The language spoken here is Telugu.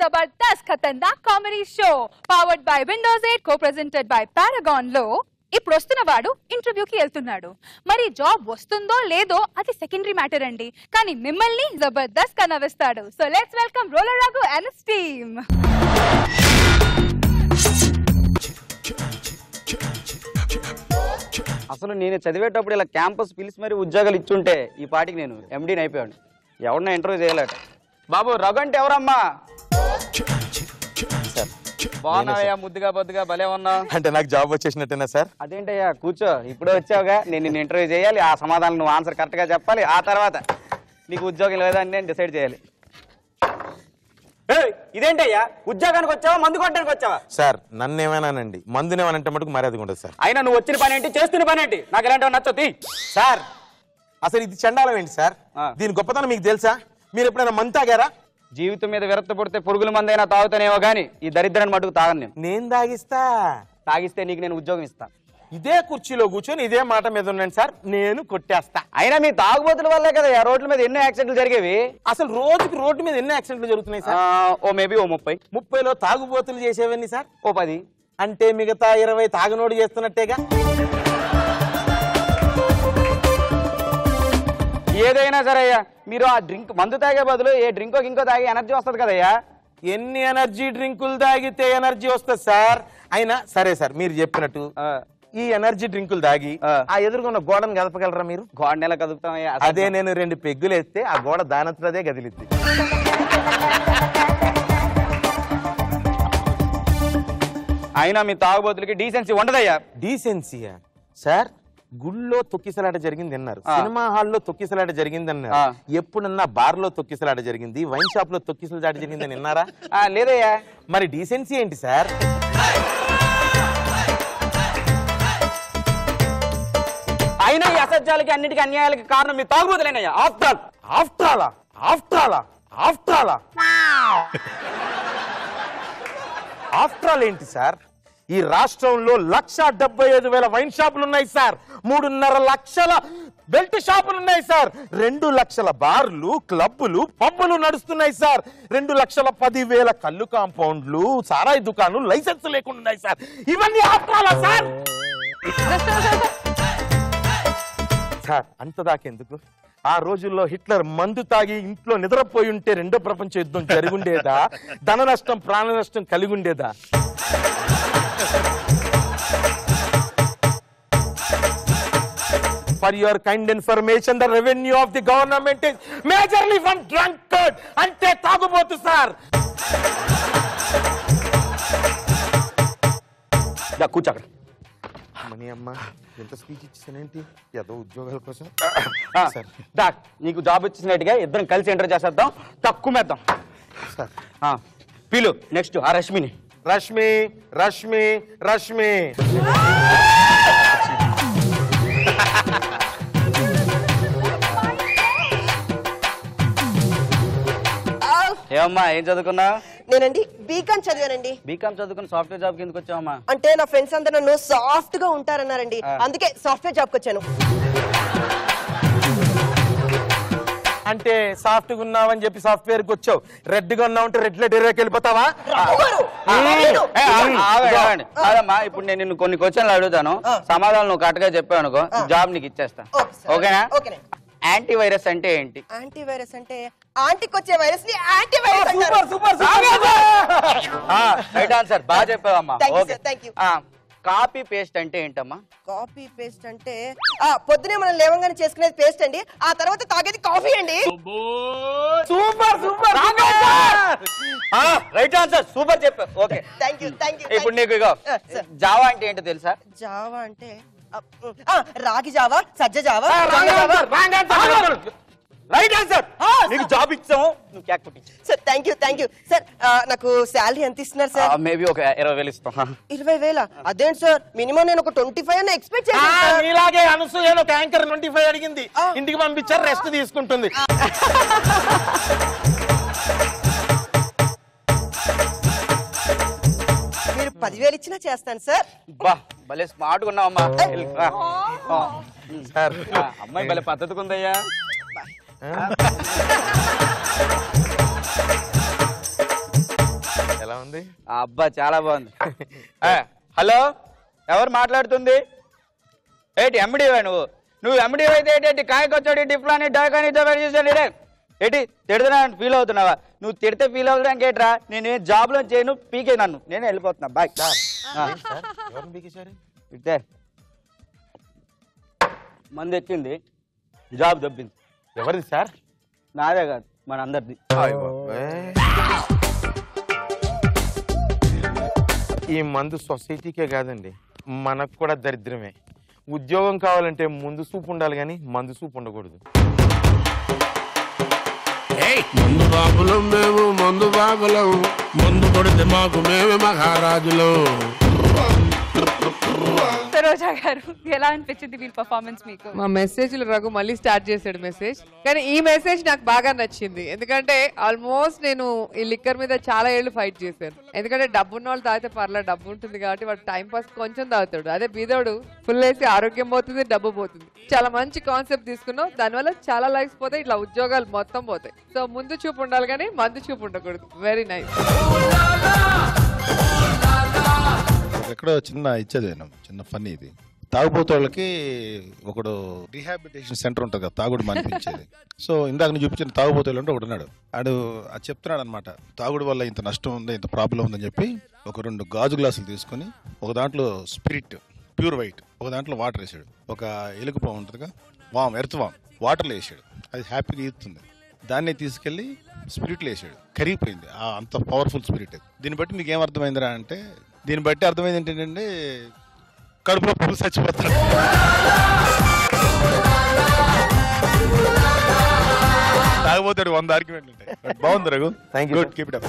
Jabardasth Khatarnak comedy show powered by Windows 8 co-presented by Paragon లో ఇప్పుడు వస్తున్న వాడు ఇంటర్వ్యూకి వెళ్తున్నాడు. మరి జాబ్ వస్తుందో లేదో అది సెకండరీ మ్యాటర్ అండి. కానీ మిమ్మల్ని జబర్దస్త్ గా నవ్విస్తాడు. So let's welcome roller Raghu and his team. అసలు నేను చదివేటప్పుడు ఇలా క్యాంపస్ పిలిచి మరి ఉద్యోగాలు ఇచ్చుంటే ఈ పాటికి నేను ఎండీని అయిపోయాను. ఎవరన్నా ఇంటర్వ్యూ చేయలేట. బాబు రఘు అంటే ఎవరమ్మా? బాగున్నావయ్యా, ముద్దుగా బొద్దుగా భలే ఉన్నావు. అంటే నాకు జాబ్ వచ్చేసినట్టేనా సార్? అదేంటయ్యా కూర్చో, ఇప్పుడే వచ్చావుగా. నేను నిన్ను ఇంటర్వ్యూ చేయాలి, ఆ సమాధానం నువ్వు ఆన్సర్ కరెక్ట్గా చెప్పాలి. ఆ తర్వాత నీకు ఉద్యోగం లేదా అని నేను డిసైడ్ చేయాలి. ఇదేంటయ్యా, ఉద్యోగానికి వచ్చావా మందు కొట్టడానికి వచ్చావా? సార్ నన్ను ఏమైనానండి, మందునేమనంటే మటుకు మర్యాదగా ఉంటుంది సార్. అయినా నువ్వు వచ్చిన పని ఏంటి, చేస్తున్న పని ఏంటి? నాకు ఇలాంటివి నచ్చొద్ది సార్. అసలు ఇది చండాలం ఏంటి సార్? దీని గొప్పతనం మీకు తెలుసా? మీరు ఎప్పుడైనా మందు తాగారా? జీవితం మీద విరక్తి పడితే పురుగుల మందైనా తాగుతానేమో గానీ ఈ దరిద్రాన్ని మటుకు తాగను. నేను తాగిస్తా. తాగిస్తే నీకు నేను ఉద్యోగం ఇస్తా. ఇదే కుర్చీలో కూర్చొని ఇదే మాట మీద ఉన్నాను సార్, నేను కొట్టేస్తా. అయినా మీ తాగుబోతుల వల్లే కదా రోడ్ల మీద ఎన్నో యాక్సిడెంట్లు జరిగేవి. అసలు రోజుకి రోడ్డు మీద ఎన్ని యాక్సిడెంట్లు జరుగుతున్నాయి సార్? ఓ మేబీ ఓ 30. 30లో తాగుబోతులు చేసేవన్నీ సార్? ఓ 10. అంటే మిగతా 20 తాగునోడు చేస్తున్నట్టేగా. ఏదైనా సరే అయ్యా, మీరు ఆ డ్రింక్ మందు తాగే బదులు ఏ డ్రింకో ఇంకో తాగి ఎనర్జీ వస్తుంది కదయ్యా. ఎన్ని ఎనర్జీ డ్రింకులు తాగితే ఎనర్జీ వస్తుంది సార్? అయినా సరే సార్, మీరు చెప్పినట్టు ఈ ఎనర్జీ డ్రింకులు తాగి ఆ ఎదురుకున్న గోడను కదపగలరా మీరు? గోడ నెల కదుపుతామయ్యా. అదే నేను 2 పెగ్గులు వేస్తే ఆ గోడ దానంతదే కదిలిద్ది. అయినా మీ తాగుబోతులకి డీసెన్సీ ఉండదయ్యా. డీసెన్సీయా సార్? గుళ్ళో తొక్కిసలాట జరిగింది అన్నారు, సినిమా హాల్లో తొక్కిసలాట జరిగింది అన్నారు. ఎప్పుడన్నా బార్ లో తొక్కిసలాట జరిగింది, వైన్ షాప్ లో తొక్కిసలాట జరిగింది అని విన్నారా? లేదయ్యా. మరి డీసెన్సీ ఏంటి సార్? అయినా ఈ అసత్యాలకి అన్నిటికీ అన్యాయాలకి కారణం మీ తాగుబోతులేనయ్యా. ఆఫ్టర్ ఆల్ ఏంటి సార్? ఈ రాష్ట్రంలో 1,75,000 వైన్ షాపులు ఉన్నాయి సార్. 3.5 లక్షల బెల్ట్ షాపులు ఉన్నాయి సార్. 2 లక్షల బార్లు, క్లబ్బులు, పబ్బులు నడుస్తున్నాయి సార్. 2,10,000 కళ్ళు కాంపౌండ్లు, సారాయి దుకాణాలు లైసెన్స్ లేకుండా ఉన్నాయి సార్. ఇవన్నీ ఆఫ్టర్ సార్. సార్ అంతదాకెందుకు? ఆ రోజుల్లో హిట్లర్ మందు తాగి ఇంట్లో నిద్రపోయి ఉంటే 2వ ప్రపంచ యుద్ధం జరుగుండేదా? ధన నష్టం, ప్రాణ నష్టం కలిగి ఉండేదా? For your kind information, the revenue of the government is majorly from drunkard. ante tagubotu sir. Da కూర్చో అక్కడ. మనీ అమ్మ ఎంత స్పీచ్ ఇచ్చానేంటి ఏదో ఉద్యోగాల కోసం. సార్ దా నీకు జాబ్ వచ్చినట్టుగా ఇద్దరం కలిసి ఎంటర్ చేసేద్దాం, తక్కువ మేద్దాం సార్. పిలు నెక్స్ట్ ఆ రష్మిని. రష్మి రష్మి రష్మి. ఏమమ్మా ఏం చదువుకున్నావు? నేనండి బీకామ్ చదివానండి. బీకామ్ చదువుకుని సాఫ్ట్వేర్ జాబ్ కిందకి వచ్చావమ్మా? అంటే నా ఫ్రెండ్స్ అందరూ నన్ను సాఫ్ట్ గా ఉంటారన్నారండి, అందుకే సాఫ్ట్వేర్ జాబ్కి వచ్చాను. అంటే సాఫ్ట్ గా ఉన్నావని చెప్పి సాఫ్ట్వేర్ కి వచ్చావు, రెడ్ గా ఉన్నావు అంటే రెడ్ లైట్ ఏరియాకి వెళ్ళిపోతావా? కాదమ్మా, ఇప్పుడు నేను నిన్ను కొన్ని క్వశ్చన్లు అడుగుతాను, సమాధానం నువ్వు కరెక్ట్ గా చెప్పావు అనుకో జాబ్ నీకు ఇచ్చేస్తా. ఓకేనా? యాంటీవైరస్ అంటే ఏంటి? యాంటీవైరస్ అంటే ఆంటీకి వచ్చే వైరస్ ని యాంటీవైరస్ అంటారు. సూపర్ రైట్ ఆన్సర్, బాగా చెప్పావమ్మా. ఓకే. కాపీ పేస్ట్ అంటే ఏంటమ్మా? కాఫీ పేస్ట్ అంటే పొద్దునే మనం లేవంగానే చేసుకునేది పేస్ట్ అండి, ఆ తర్వాత తాగేది కాఫీ అండి. సూపర్ రైట్ ఆన్సర్, సూపర్ చెప్పా. Okay thank you. ఇప్పుడు నీకు ఇగో జావా అంటే ఏంటో తెలుసా? జావా అంటే రాగి జావా, సజ్జ జావా. Right answer. నీకు జాబ్ ఇచ్చాము, నువ్వు క్యాక్ పుట్టించు. Sir thank you sir. నాకు శాలరీ ఎంత ఇస్తున్నారు సార్? మేబీ ఒక 20,000 ఇస్తాం. 20,000? అదేంటి సార్, మినిమం నేను ఒక 25 అని ఎక్స్పెక్ట్ చేశాను. ఇలాగే అనసూయ ఒక యాంకర్ 25 అడిగింది, ఇంటికి పంపించారు, రెస్ట్ తీసుకుంటుంది. మీరు 10,000 ఇచ్చినా చేస్తాను సార్. బా భలే స్మార్ట్ గా ఉన్నావమ్మా. అమ్మాయి భలే పద్ధతిగా ఉందయ్యా. ఉంది? అబ్బా చాలా బాగుంది. హలో, ఎవరు మాట్లాడుతుంది? ఏంటి ఎంబడివా నువ్వు ఎంబడి అయితే ఏంటి కాయకొచ్చాడు డిప్లాని డాకాని ఏంటి తిడుతున్నా ఫీల్ అవుతున్నావా? నువ్వు తిడితే ఫీల్ అవుతానికి ఏంట్రా? నేను జాబ్లో చేయను, పీకే నన్ను, నేను వెళ్ళిపోతున్నా. బాయ్. ఇట్టే మంది ఎక్కింది, జాబ్ దబ్బింది. ఎవరిది సార్? నాదే కాదు, మన అందరిది. ఈ మందు సొసైటీకే కాదండి, మనకు కూడా దరిద్రమే. ఉద్యోగం కావాలంటే ముందు చూపు ఉండాలి కానీ మందు చూపు ఉండకూడదు. ముందు బాబులం మేము, మందు బాబులం, ముందు కొడితే మాకు మేమే మహారాజులు. సరోజా గారు, ఎలా అనిపించింది వీళ్ళ పర్ఫార్మెన్స్ మీకు? మా మెసేజ్లు రఘు మళ్ళీ స్టార్ట్ చేశాడు మెసేజ్, కానీ ఈ మెసేజ్ నాకు బాగా నచ్చింది. ఎందుకంటే ఆల్మోస్ట్ నేను ఈ లిక్కర్ మీద చాలా ఏళ్ళు ఫైట్ చేశాను. ఎందుకంటే డబ్బు ఉన్న వాళ్ళు తాగితే పర్లేదు, డబ్బు ఉంటుంది కాబట్టి వాడు టైం పాస్ కొంచెం తాగుతాడు. అదే బీదోడు ఫుల్ వేసి ఆరోగ్యం పోతుంది, డబ్బు పోతుంది. చాలా మంచి కాన్సెప్ట్ తీసుకున్నావు, దానివల్ల చాలా లైఫ్స్ పోతాయి, ఇట్లా ఉద్యోగాలు మొత్తం పోతాయి. సో ముందు చూపు ఉండాలి కానీ మందు చూపు ఉండకూడదు. Very nice. ఎక్కడో చిన్న ఇచ్చేది చిన్న ఫన్నీ ఇది. తాగుబోతు వాళ్ళకి ఒకడు రీహాబిలిటేషన్ సెంటర్ ఉంటుంది కదా, తాగుడు మానిపించేది. సో ఇందాక నేను చూపించిన తాగుబోతు అంటే ఒకడు ఉన్నాడు, ఆడు అది చెప్తున్నాడు అనమాట. తాగుడు వల్ల ఇంత నష్టం ఉంది, ఇంత ప్రాబ్లం ఉందని చెప్పి ఒక 2 గాజు గ్లాసులు తీసుకుని ఒక దాంట్లో స్పిరిట్ ప్యూర్ వైట్, ఒక దాంట్లో వాటర్ వేసాడు. ఒక ఎలుగుపాము ఉంటుందిగా, ఎర్త్ వామ్ వాటర్లో వేసాడు. అది హ్యాపీగా ఈదుతుంది. దాన్ని తీసుకెళ్లి స్పిరిట్లో వేసాడు, కరిగిపోయింది. అంత పవర్ఫుల్ స్పిరిట్. దీన్ని బట్టి మీకు ఏమర్థమైందిరా అంటే, దీన్ని బట్టి అర్థమైంది ఏంటంటే కడుపులో పురుగు చచ్చిపోతాడు. తాగిపోతాడు 100 ఆర్గ్యుమెంట్లు ఉంటాయి. బాగుంది Raghu, thank you, keep it up.